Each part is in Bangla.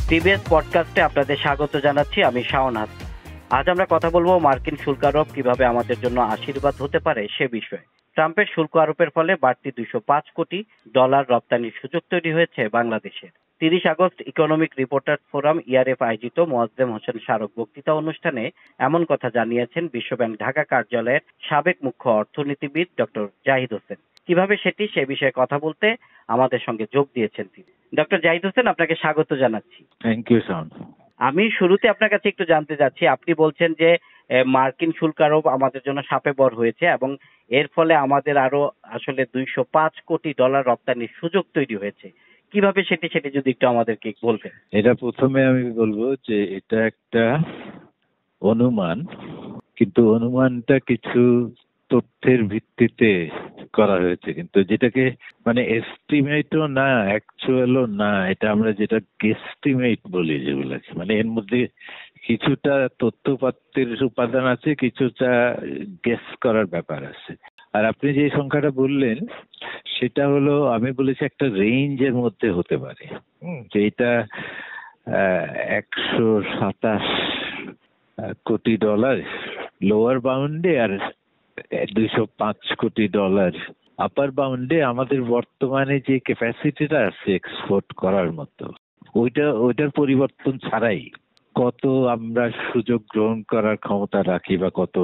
টিবিএস পডকাস্টে আপনাদের স্বাগত জানাচ্ছি। আমি শাওন হাসান। আজ আমরা কথা বলবো মার্কিন শুল্ক আরোপ কিভাবে আমাদের জন্য আশীর্বাদ হতে পারে সে বিষয়ে। ট্রাম্পের শুল্ক আরোপের ফলে বাড়তি $205 কোটি রপ্তানির সুযোগ তৈরি হয়েছে বাংলাদেশের। 30 August economic reporters forum ERF আয়োজিত মোয়াজ্জেম হোসেন স্মারক বক্তৃতা অনুষ্ঠানে এমন কথা জানিয়েছেন বিশ্বব্যাংক ঢাকা কার্যালয়ের সাবেক মুখ্য অর্থনীতিবিদ ডক্টর জাহিদ হোসেন। কিভাবে সে বিষয়ে কথা বলতে আমাদের সঙ্গে যোগ দিয়েছেন তিনি। ডক্টর জাহিদ হোসেন, আপনাকে স্বাগত জানাচ্ছি। Thank you Shaon. আমি শুরুতে আপনার কাছে একটু জানতে চাচ্ছি, আপনি বলছেন যে মার্কিন শুল্ক আরোপ আমাদের জন্য শাপে বর হয়েছে এবং এর ফলে আমাদের আরো আসলে $205 কোটি রপ্তানির সুযোগ তৈরি হয়েছে। কিভাবে সেটি যদি একটু আমাদেরকে বলতেন। এটা প্রথমে আমি বলবো যে এটা একটা অনুমান, কিন্তু অনুমানটা কিছু তথ্যের ভিত্তিতে করা হয়েছে, কিন্তু যেটাকে মানে এস্টিমেটও না অ্যাকচুয়ালও না, এটা আমরা যেটা গেস্টিমেট বলি যেগুলোকে, মানে এর মধ্যে কিছুটা তথ্যপাত্রের উপাদান আছে, কিছুটা গেস করার ব্যাপার আছে। আর আপনি যে সংখ্যাটা বললেন সেটা হলো, আমি বলেছি একটা রেঞ্জের মধ্যে হতে পারে, যে এটা $127 কোটি লোয়ার বাউন্ডে আর $205 কোটি আপার বাউন্ডে আমাদের বর্তমানে যে ক্যাপাসিটিটা আছে এক্সপোর্ট করার মতো, ওইটার পরিবর্তন ছাড়াই কত আমরা সুযোগ গ্রহণ করার ক্ষমতা রাখি বা কত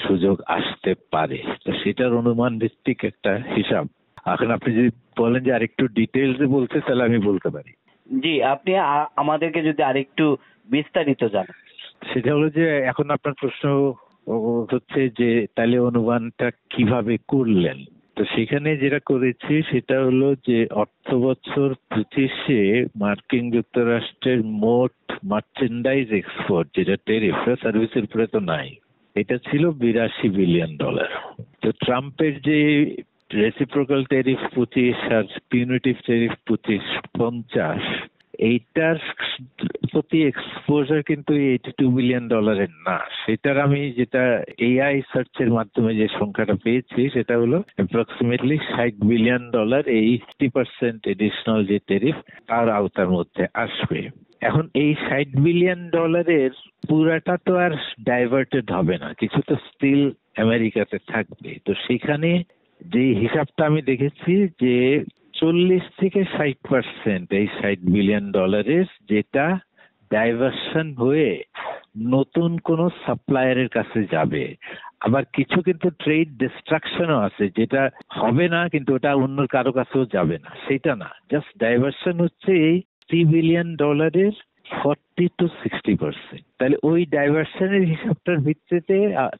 সুযোগ আসতে পারে, তো সেটার অনুমান ভিত্তিক একটা হিসাব। এখন আপনি যদি বলেন যে আরেকটু ডিটেইলসে বলতে, তাহলে আমি বলতে পারি। জি, আপনি আমাদেরকে যদি আরেকটু বিস্তারিত জানান। সেটা হলো যে এখন আপনার প্রশ্ন হচ্ছে যে তাহলে অনুমানটা কিভাবে করলেন। তো সেখানে যেটা করেছি সেটা হলো যে অর্থ বছর 25-এ মার্কিন যুক্তরাষ্ট্রের মোট মার্চেন্ডাইজ এক্সপোর্ট, যেটা টেরিফ, সার্ভিসের উপরে তো নাই, এটা ছিল $82 বিলিয়ন। তো ট্রাম্পের যে রেসিপ্রোকাল টেরিফ 25 আর পিউনিটিভ টেরিফ 25-50, এইটার প্রতি এক্সপোজার কিন্তু $82 বিলিয়ন না। সেটার আমি যেটা এআই সার্চের মাধ্যমে যে সংখ্যাটা পেয়েছি সেটা হলো অ্যাপ্রক্সিমেটলি $60 বিলিয়ন, এই 80% এডিশনাল যে টেরিফ তার আওতার মধ্যে আসবে। এখন এই $60 বিলিয়ন পুরাটা তো আর ডাইভার্টেড হবে না, কিছু তো স্টিল আমেরিকাতে থাকবে। তো সেখানে যে হিসাবটা আমি দেখেছি যে 40-60% এই $60 বিলিয়ন যেটা ডাইভার্সন হয়ে নতুন কোন সাপ্লায়ারের কাছে যাবে। আবার কিছু কিন্তু ট্রেড ডিস্ট্রাকশনও আছে, যেটা হবে না কিন্তু ওটা অন্য কারো কাছেও যাবে না, সেটা না, জাস্ট ডাইভার্সন হচ্ছে এই $3 বিলিয়ন 40-60%। তাহলে ওই ডাইভার্সনের হিসাবটার ভিত্তিতে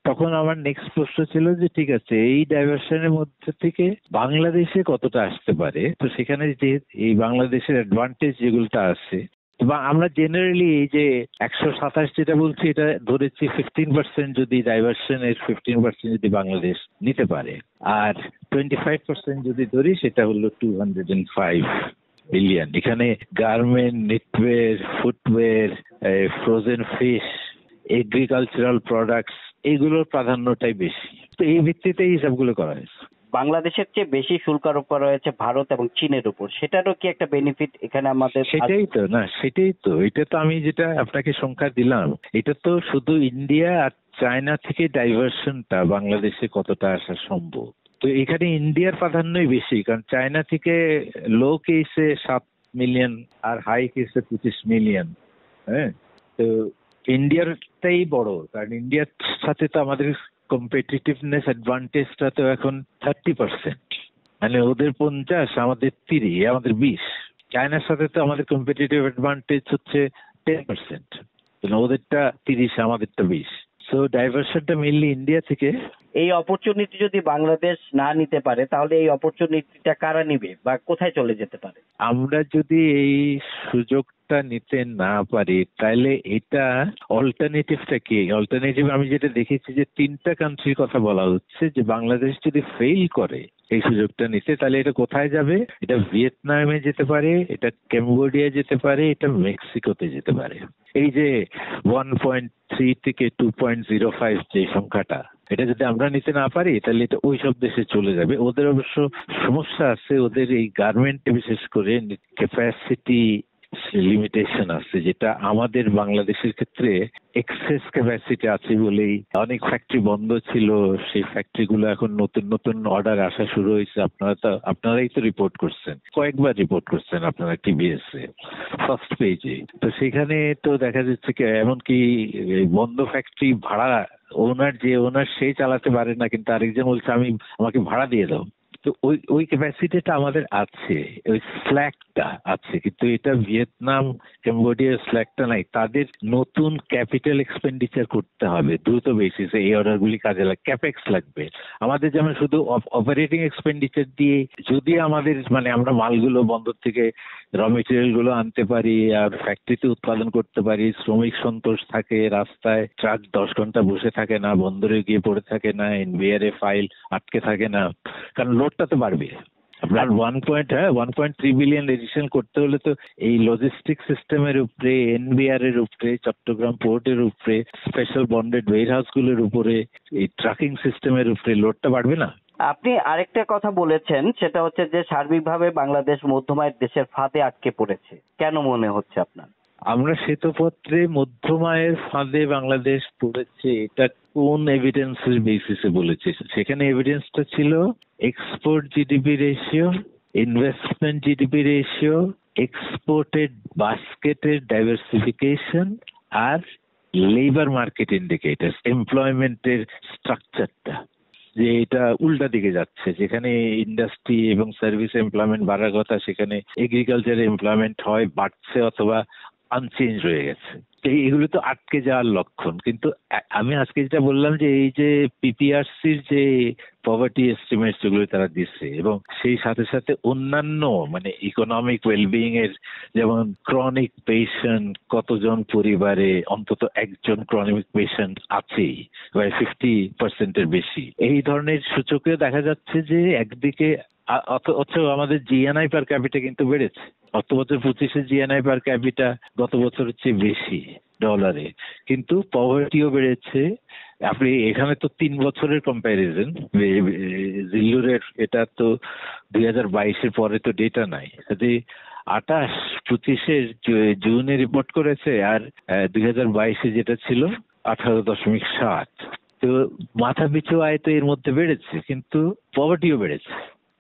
তখন আমার নেক্সট প্রশ্ন ছিল যে ঠিক আছে, এই ডাইভার্সনের মধ্যে থেকে বাংলাদেশে কতটা আসতে পারে। তো সেখানে যে এই বাংলাদেশের অ্যাডভান্টেজ যেগুলোটা আছে, বা আমরা জেনারেলি এই যে 127 যেটা বলছি, এটা ধরেছি 15% যদি ডাইভার্সনের 15% যদি বাংলাদেশ নিতে পারে, আর 25% যদি ধরি সেটা হলো $205 বিলিয়ন। এখানে garment, knitwear, footwear, frozen fish, agricultural products, এগুলোর প্রাধান্যটাই বেশি। তো এই ভিত্তিতে হিসাবগুলো করা হয়েছে। বাংলাদেশের চেয়ে বেশি শুল্ক আরোপ করা হয়েছে ভারত এবং চীনের উপর, সেটারও কি একটা বেনিফিট এখানে আমাদের? সেটাই তো এটা তো আমি যেটা আপনাকে সংখ্যা দিলাম, এটা তো শুধু ইন্ডিয়া আর চায়না থেকে ডাইভার্সনটা বাংলাদেশে কতটা আসা সম্ভব। তো এখানে ইন্ডিয়ার প্রাধান্যই বেশি, কারণ চায়না থেকে লো কেসে 7 মিলিয়ন আর হাই কেসে 25 মিলিয়ন। হ্যাঁ, তো ইন্ডিয়ারটাই বড়, কারণ ইন্ডিয়ার সাথে তো আমাদের কম্পিটিটিভনেস অ্যাডভান্টেজটা তো এখন 30%, মানে ওদের 50, আমাদের 30, আমাদের 20। চায়নার সাথে তো আমাদের কম্পিটিটিভ অ্যাডভান্টেজ হচ্ছে 10%, ওদেরটা 30, আমাদেরটা 20। সো ডাইভার্সনটা মেইনলি ইন্ডিয়া থেকে। এই অপরচুনিটি যদি বাংলাদেশ না নিতে পারে, তাহলে এই অপরচুনিটিটা কারা নিবে বা কোথায় চলে যেতে পারে? আমরা যদি এই সুযোগটা আমরা নিতে না পারি তাহলে এটা অল্টারনেটিভটা কি? অল্টারনেটিভ আমি যেটা দেখেছি যে 3টা কান্ট্রির কথা বলা হচ্ছে যে বাংলাদেশ যদি ফেল করে এই সুযোগটা নিতে তাহলে এটা কোথায় যাবে? এটা ভিয়েতনামে যেতে পারে, এটা ক্যাম্বোডিয়া যেতে পারে, এটা মেক্সিকোতে যেতে পারে। এই যে 1.3 থেকে 2.05 যে সংখ্যাটা, এটা যদি আমরা নিতে না পারি তাহলে এটা ওই সব দেশে চলে যাবে। ওদের অবশ্য সমস্যা আছে, ওদের এই গার্মেন্টে বিশেষ করে ক্যাপাসিটি লিমিটেশন আছে, যেটা আমাদের বাংলাদেশের ক্ষেত্রে এক্সেস ক্যাপাসিটি আছে বলেই অনেক ফ্যাক্টরি বন্ধ ছিল। সেই ফ্যাক্টরি গুলো এখন নতুন নতুন অর্ডার আসা শুরু হয়েছে। আপনারাই তো রিপোর্ট করছেন, কয়েকবার রিপোর্ট করছেন আপনারা টিবিএস এ ফার্স্ট পেজে। তো সেখানে তো দেখা যাচ্ছে কি এমনকি বন্ধ ফ্যাক্টরি ভাড়া ওনার সেই চালাতে পারে না, কিন্তু আরেকজন বলছে আমাকে ভাড়া দিয়ে দাও। তো ওই ক্যাপাসিটিটা আমাদের আছে, ওই স্ল্যাকটা আছে, কিন্তু এটা ভিয়েতনাম ক্যাম্বোডিয়ার স্ল্যাকটা নাই। তাদের নতুন ক্যাপিটাল এক্সপেন্ডিচার করতে হবে দ্রুত বেসিসে, এই অর্ডারগুলি কাজে ক্যাপেক্স লাগবে। আমাদের যেমন শুধু অপারেটিং এক্সপেন্ডিচার দিয়ে যদি আমাদের আমরা মালগুলো বন্দর থেকে র মেটেরিয়াল গুলো আনতে পারি আর ফ্যাক্টরিতে উৎপাদন করতে পারি, শ্রমিক সন্তোষ থাকে, রাস্তায় ট্রাক 10 ঘন্টা বসে থাকে না, বন্দরে গিয়ে পড়ে থাকে না, এনবিআর এ ফাইল আটকে থাকে না, কারণ লোডটা তো বাড়বে। আপনার 1.3 বিলিয়ন এডিশন করতে হলে তো এই লজিস্টিক সিস্টেমের উপরে, এনবিআর এর উপরে, চট্টগ্রাম পোর্টের উপরে, স্পেশাল বন্ডেড ওয়্যারহাউস গুলোর উপরে, এই ট্রাকিং সিস্টেমের উপরে লোডটা বাড়বে না। আপনি আরেকটা কথা বলেছেন, সেটা হচ্ছে যে সার্বিকভাবে বাংলাদেশ মধ্যমায়ের দেশের ফাঁদে আটকে পড়েছে। কেন মনে হচ্ছে আপনার? আমরা শ্বেতপত্রে মধ্যমায়ের ফাঁদে বাংলাদেশ পড়েছে এটা কোন এভিডেন্সের বেসিসে বলেছে? সেখানে এভিডেন্সটা ছিল export GDP ratio, investment GDP ratio, exported বাস্কেটের ডাইভার্সিফিকেশন আর লেবার মার্কেট ইন্ডিকেটরস, এমপ্লয়মেন্টের স্ট্রাকচারটা, যে এটা উল্টা দিকে যাচ্ছে। যেখানে ইন্ডাস্ট্রি এবং সার্ভিস এমপ্লয়মেন্ট বাড়ার কথা, সেখানে এগ্রিকালচার এমপ্লয়মেন্ট হয় বাড়ছে অথবা আনচেঞ্জ রয়ে গেছে। এগুলো তো আটকে যাওয়ার লক্ষণ। কিন্তু আমি আজকে যেটা বললাম যে এই যে পিপিআরসির যে পভার্টি এস্টিমেট যেগুলো তারা দিচ্ছে, এবং সেই সাথে সাথে অন্যান্য ইকোনমিক ওয়েলবিং এর, যেমন ক্রনিক পেশেন্ট, কতজন পরিবারে অন্তত একজন ক্রনিক পেশেন্ট আছেই, 50% বেশি, এই ধরনের সূচকে দেখা যাচ্ছে যে একদিকে অথচ আমাদের জিএনআই পার ক্যাপিটা কিন্তু বেড়েছে। গত বছর 25-এ জিএনআই পার ক্যাপিটা গত বছরের চেয়ে বেশি ডলারে, কিন্তু পভার্টিও বেড়েছে। আপনি এখানে তো 3 বছরের কম্প্যারিজন, জিল্লুরের এটা তো 2022-এর পরে তো ডেটা নাই। 28-25-এর জুনে রিপোর্ট করেছে, আর 2022-এ যেটা ছিল 18.7। তো মাথা পিছু আয় তো এর মধ্যে বেড়েছে, কিন্তু পভার্টিও বেড়েছে।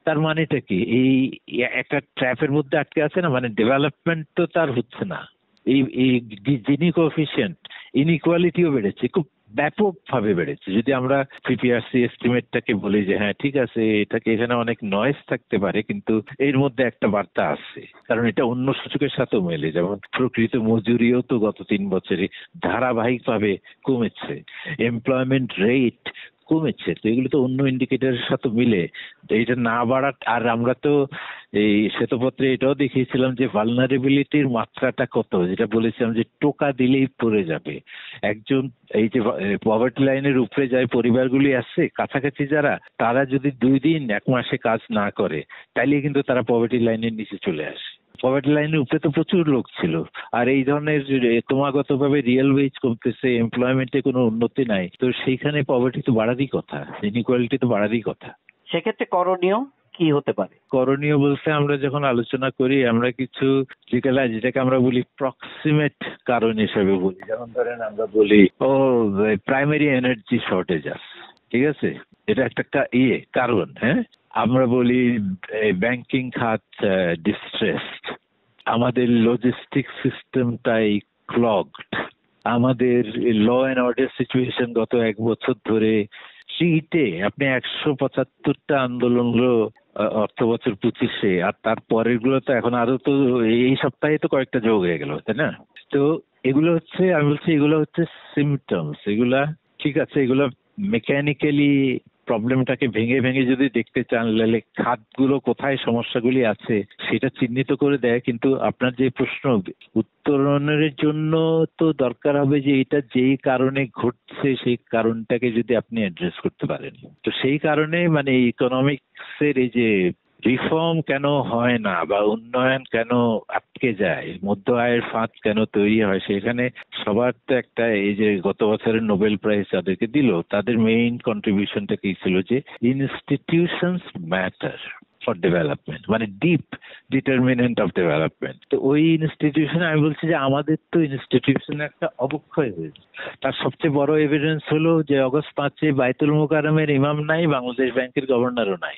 তার মানেটা কি? এই একটা ট্র্যাপের মধ্যে আটকে আছে না, ডেভেলপমেন্ট তো তার হচ্ছে না। এই জিনি কোএফিশিয়েন্ট, ইনইকুয়ালিটিও বেড়েছে, খুব ব্যাপকভাবে বেড়েছে। যদি আমরা পিপিআরসি এস্টিমেটটাকে বলি যে হ্যাঁ ঠিক আছে, এটাকে এখানে অনেক নয়েজ থাকতে পারে, কিন্তু এর মধ্যে একটা বার্তা আছে, কারণ এটা অন্য সূচকের সাথেও মেলে। যেমন প্রকৃত মজুরিও তো গত 3 বছরে ধারাবাহিকভাবে কমেছে, এমপ্লয়মেন্ট রেট কমেছে। তো এগুলো তো অন্য ইন্ডিকেটরের সাথে মিলে এটা না বাড়া। আর আমরা তো এই শ্বেতপত্রে এটাও দেখিয়েছিলাম যে ভালনারেবিলিটির মাত্রাটা কত, যেটা বলেছিলাম যে টোকা দিলেই পড়ে যাবে একজন। এই যে পভার্টি লাইনের উপরে যায় পরিবারগুলি আছে কাছাকাছি যারা, তারা যদি 2 দিন 1 মাসে কাজ না করে তাইলে কিন্তু তারা পভার্টি লাইনের নিচে চলে আসে। পভার্টি লাইনের উপরে তো প্রচুর লোক ছিল। আর এই ধরনের ক্রমাগতভাবে রিয়েল ওয়েজ কমতেছে, এমপ্লয়মেন্টে কোনো উন্নতি নাই, তো সেইখানে পভার্টি তো বাড়ারই কথা, ইনইকুয়ালিটি তো বাড়ারই কথা। সেক্ষেত্রে করণীয় কি হতে পারে? করণীয় বলতে আমরা যখন আলোচনা করি, আমরা কিছু যেটাকে আমরা বলি প্রক্সিমেট কারণ হিসেবে বলি। যেমন ধরেন আমরা বলি প্রাইমারি এনার্জি শর্টেজ আছে, ঠিক আছে, এটা একটা কারণ। হ্যাঁ, আমরা বলি ব্যাংকিং খাত ডিস্ট্রেসড, আমাদের লজিস্টিক সিস্টেমটাই ক্লগড, আমাদের ল অ্যান্ড অর্ডার সিচুয়েশন গত 1 বছর ধরে সিটে আপনি 175টা আন্দোলন হলো অর্থ বছর 25-এ, আর তারপরের গুলো তো এখন আরো তো এই সপ্তাহে তো কয়েকটা যোগ হয়ে গেল, তাই না? তো এগুলো হচ্ছে, আমি বলছি এগুলো হচ্ছে সিমটমস। এগুলা ঠিক আছে, এগুলো মেকানিক্যালি প্রবলেমটাকে ভেঙে ভেঙে যদি দেখতে চান, তাহলে খাতগুলো কোথায় সমস্যাগুলি আছে সেটা চিহ্নিত করে দেয়। কিন্তু আপনার যে প্রশ্ন উত্তরণের জন্য তো দরকার হবে যে এটা যেই কারণে ঘটছে সেই কারণটাকে যদি আপনি অ্যাড্রেস করতে পারেন। তো সেই কারণে মানে ইকোনমিক্সের এই যে রিফর্ম কেন হয় না বা উন্নয়ন কেন আটকে যায়, মধ্য আয়ের ফাঁদ কেন তৈরি হয়, সেখানে সবার তো একটা, এই যে গত বছরের নোবেল প্রাইজ যাদেরকে দিল তাদের মেইন কন্ট্রিবিউশনটা কি ছিল যে ইনস্টিটিউশনস ম্যাটার ফর ডেভেলপমেন্ট, মানে ডিপ ডিটারমিনেন্ট অফ ডেভেলপমেন্ট। তো ওই ইনস্টিটিউশন, আমি বলছি যে আমাদের তো ইনস্টিটিউশনের একটা অবক্ষয় হয়েছে। তার সবচেয়ে বড় এভিডেন্স হলো যে অগস্ট 5-এ বাইতুল মোকাররমের ইমাম নাই, বাংলাদেশ ব্যাংকের গভর্নরও নাই।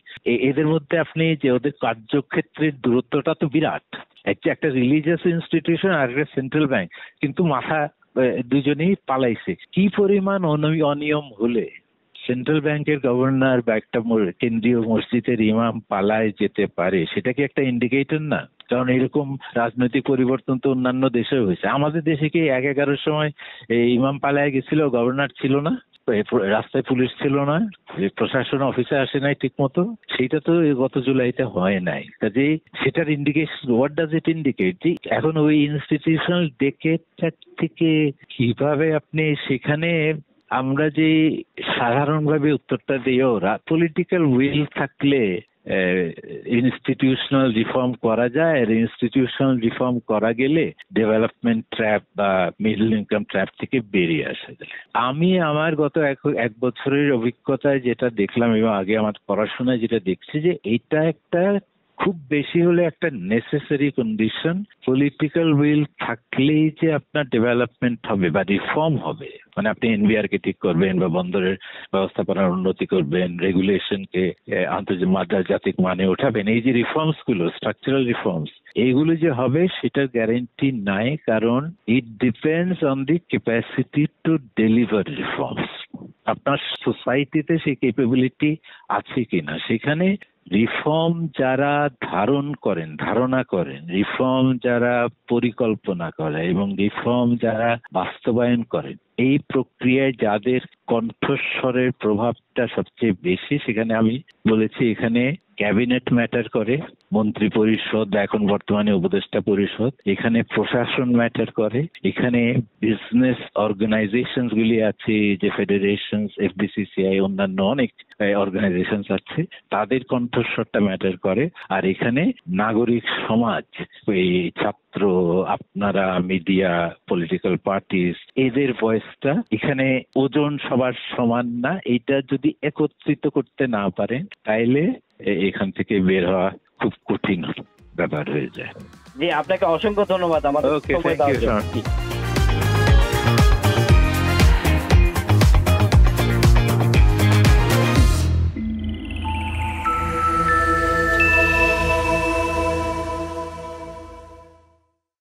এদের মধ্যে আপনি যে ওদের কার্যক্ষেত্রের দূরত্বটা তো বিরাট। একটা রিলিজিয়াস ইনস্টিটিউশন আর একটা সেন্ট্রাল ব্যাংক, কিন্তু মাথা দুজনেই পালাইছে। কি পরিমাণ অনিয়ম হলে সেন্ট্রাল ব্যাংকের গভর্নর বা একটা কেন্দ্রীয় মসজিদের ইমাম পালায় যেতে পারে, সেটা কি একটা ইন্ডিকেটর না? কারণ এরকম রাজনৈতিক পরিবর্তন তো অন্যান্য দেশে হয়েছে। আমাদের দেশে কি 11-11 সময় এই ইমাম পালায় গেছিল, গভর্নর ছিল না, রাস্তায় পুলিশ ছিল না, প্রশাসন অফিসে আসে নাই ঠিক মতো, সেইটা তো গত জুলাইতে হয় নাই। কাজেই সেটার indication, what does it indicate? এখন ওই ইনস্টিটিউশনাল ডেকেটটা থেকে কিভাবে আপনি সেখানে, আমরা যে সাধারণভাবে উত্তরটা দিই, ওরা পলিটিক্যাল উইল থাকলে ইনস্টিটিউশনাল রিফর্ম করা যায়, আর ইনস্টিটিউশনাল রিফর্ম করা গেলে ডেভেলপমেন্ট ট্র্যাপ বা মিডল ইনকাম ট্র্যাপ থেকে বেরিয়ে আসা যায়। আমি আমার গত এক বছরের অভিজ্ঞতায় যেটা দেখলাম এবং আগে আমার পড়াশোনায় যেটা দেখছি, যে এইটা একটা খুব বেশি হলে একটা নেসেসারি কন্ডিশন। পলিটিক্যাল উইল থাকলেই যে আপনার ডেভেলপমেন্ট হবে বা রিফর্ম হবে, মানে আপনি এনবিআর কে ঠিক করবেন বা বন্দরের ব্যবস্থাপনার উন্নতি করবেন, রেগুলেশনকে আন্তর্জাতিক মানে ওঠাবেন, এই যে রিফর্মস গুলো, স্ট্রাকচারাল রিফর্মস, এইগুলো যে হবে সেটার গ্যারেন্টি নাই। কারণ it depends on the capacity to deliver reforms. আপনার সোসাইটিতে সেই ক্যাপাবিলিটি আছে কিনা, সেখানে রিফর্ম যারা ধারণা করেন, রিফর্ম যারা পরিকল্পনা করে এবং রিফর্ম যারা বাস্তবায়ন করেন, এই প্রক্রিয়ায় যাদের কণ্ঠস্বরের প্রভাবটা সবচেয়ে বেশি, সেখানে আমি বলেছি এখানে ক্যাবিনেট ম্যাটার করে, মন্ত্রী পরিষদ, এখন বর্তমানে উপদেষ্টা পরিষদ, এখানে প্রশাসন ম্যাটার করে, এখানে বিজনেস অর্গানাইজেশন গুলি আছে, যে ফেডারেশন, এফবিসিসিআই, অন্যান্য অনেক অর্গানাইজেশন আছে, তাদের কণ্ঠস্বরটা ম্যাটার করে। আর এখানে নাগরিক সমাজ, এই ছাত্র, আপনারা, মিডিয়া, পলিটিক্যাল পার্টিস, এদের ভয়েসটা, এখানে ওজন সবার সমান না। এইটা যদি একত্রিত করতে না পারেন তাইলে এখান থেকে বের হওয়া খুব কঠিন ব্যাপার হয়ে যায়। জি, আপনাকে অসংখ্য ধন্যবাদ আমাদের সময় দেওয়ার জন্য।